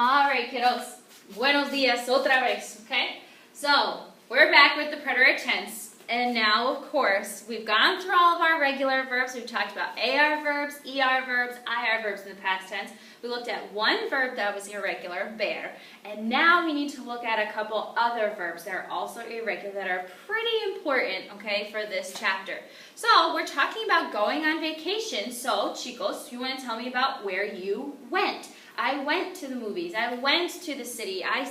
All right, kiddos. Buenos dias otra vez, okay? So, we're back with the preterit tense. And now, of course, we've gone through all of our regular verbs. We've talked about AR verbs, ER verbs, IR verbs in the past tense. We looked at one verb that was irregular, ver. And now we need to look at a couple other verbs that are also irregular that are pretty important, okay, for this chapter. So, we're talking about going on vacation. So, chicos, you want to tell me about where you went. I went to the movies. I went to the city. I,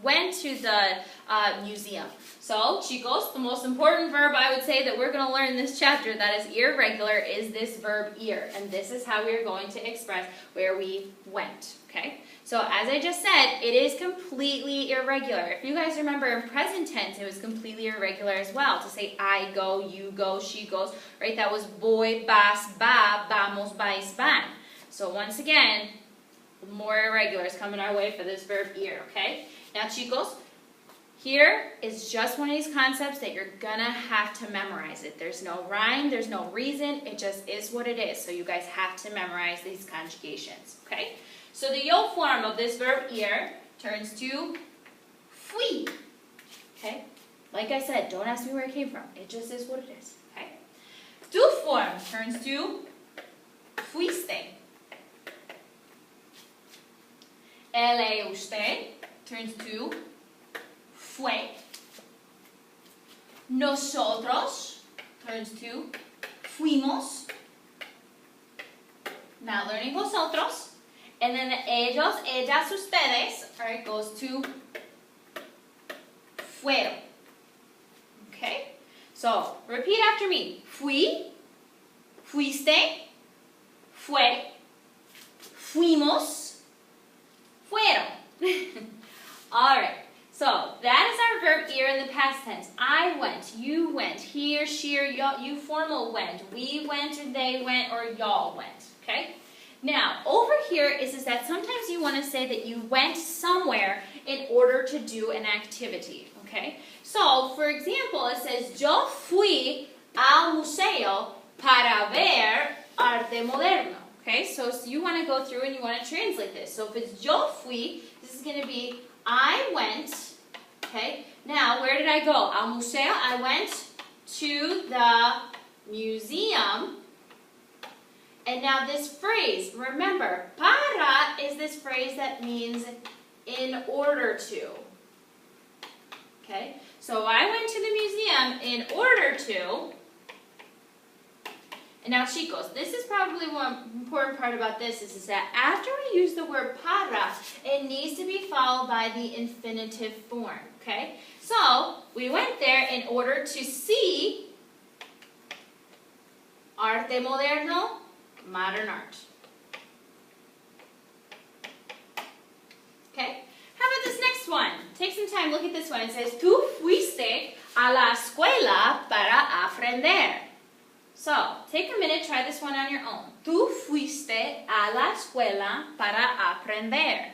went to the museum. So, chicos, the most important verb I would say that we're going to learn in this chapter that is irregular is this verb ir. And this is how we are going to express where we went, okay? So, as I just said, it is completely irregular. If you guys remember in present tense, it was completely irregular as well. To say I go, you go, she goes, right? That was voy, vas, va, vamos, vais, van. So, once again, more irregulars coming our way for this verb ir, okay? Now, chicos, here is just one of these concepts that you're gonna have to memorize it. There's no rhyme, there's no reason, it just is what it is. So you guys have to memorize these conjugations, okay? So the yo form of this verb ir turns to fui, okay? Like I said, don't ask me where it came from. It just is what it is, okay? Tu form turns to fuiste. Ele, usted turns to fue. Nosotros turns to fuimos. Now learning vosotros. And then ellos, ellas, ustedes, all right, goes to fueron. Okay? So, repeat after me. Fui, fuiste, fue, fuimos, fueron. All right. So, that is our verb ir in the past tense. I went, you went, he or she or y'all, you formal went, we went or they went or y'all went, okay? Now, over here is that sometimes you want to say that you went somewhere in order to do an activity, okay? So, for example, it says, yo fui al museo para ver arte moderno, okay? So you want to go through and you want to translate this. So if it's yo fui, this is going to be I went, okay? Now, where did I go? Al museo, I went to the museum. And now this phrase, remember, para is this phrase that means in order to. Okay? So I went to the museum in order to. And now, chicos, this is probably one important part about this is that after we use the word para, it needs to be followed by the infinitive form, okay? So, we went there in order to see arte moderno, modern art. Okay? How about this next one? Take some time, look at this one. It says, tú fuiste a la escuela para aprender. So, take a minute, try this one on your own. Tú fuiste a la escuela para aprender.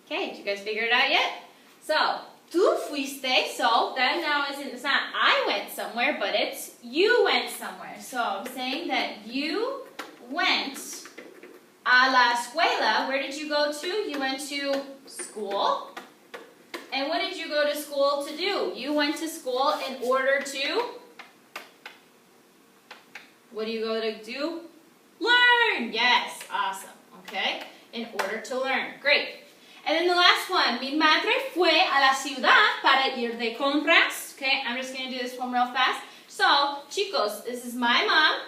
Okay, did you guys figure it out yet? So, tú fuiste, so that now it's not I went somewhere, but it's you went somewhere. So, I'm saying that you went a la escuela. Where did you go to? You went to school. And what did you go to school to do? You went to school in order to, what do you go to do? Learn. Yes, awesome. Okay, in order to learn. Great. And then the last one, mi madre fue a la ciudad para ir de compras. Okay, I'm just going to do this one real fast. So, chicos, this is my mom.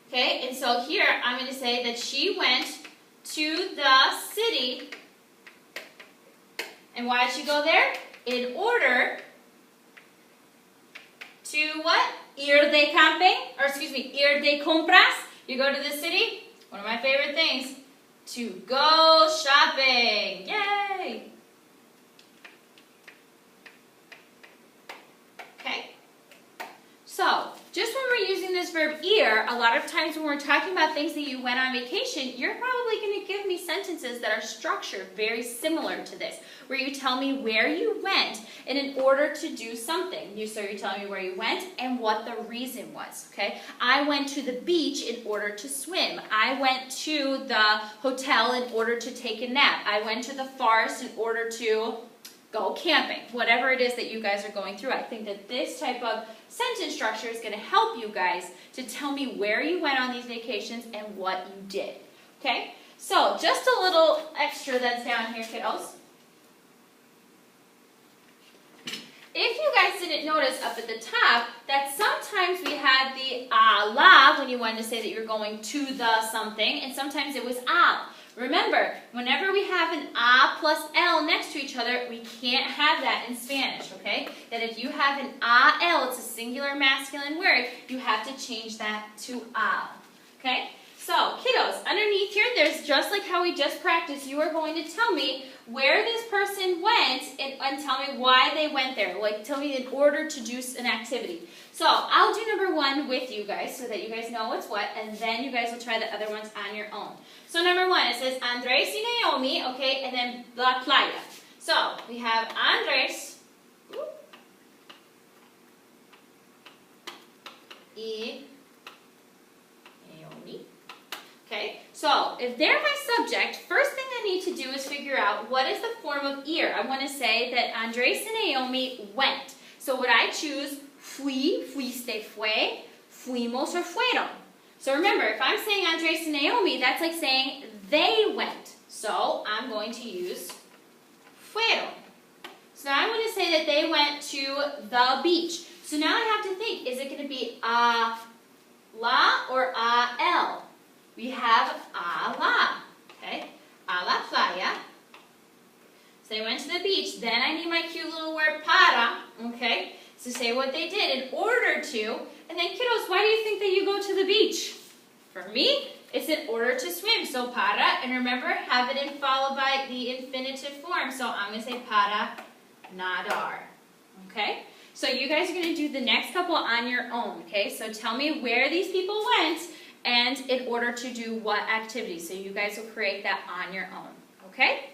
Okay, and so here I'm going to say that she went to the city. And why did she go there? In order to what? Ir de camping, or excuse me, ir de compras. You go to the city, one of my favorite things, to go shopping. Yay! Okay, so just when we're using this this verb ir, a lot of times when we're talking about things that you went on vacation, you're probably going to give me sentences that are structured very similar to this, where you tell me where you went and in order to do something. So you're telling me where you went and what the reason was, okay? I went to the beach in order to swim. I went to the hotel in order to take a nap. I went to the forest in order to go camping. Whatever it is that you guys are going through, I think that this type of sentence structure is going to help you guys to tell me where you went on these vacations and what you did. Okay? So, just a little extra that's down here, kiddos. If you guys didn't notice up at the top that sometimes we had the la when you wanted to say that you're going to the something, and sometimes it was al. Remember, whenever we have an a plus l next to each other, we can't have that in Spanish, okay? That if you have an al, it's a singular masculine word, you have to change that to al, okay? So, kiddos, underneath here, there's just like how we just practiced, you are going to tell me where this person went and tell me why they went there. Like, tell me in order to do an activity. So, I'll do number 1 with you guys so that you guys know what's what, and then you guys will try the other ones on your own. So, number 1, it says Andres y Naomi, okay, and then la playa. So, we have Andres y Naomi. Okay, so if they're my subject, first thing I need to do is figure out what is the form of ir. I want to say that Andres and Naomi went. So would I choose fui, fuiste, fue, fuimos, or fueron? So remember, if I'm saying Andres and Naomi, that's like saying they went. So I'm going to use fueron. So now I'm going to say that they went to the beach. So now I have to think, is it going to be a la or a el? We have a la, okay? A la playa. So they went to the beach. Then I need my cute little word para, okay? To say what they did in order to. And then kiddos, why do you think that you go to the beach? For me, it's in order to swim. So para, and remember, have it in followed by the infinitive form. So I'm going to say para nadar, okay? So you guys are going to do the next couple on your own, okay? So tell me where these people went and in order to do what activity. So you guys will create that on your own, okay?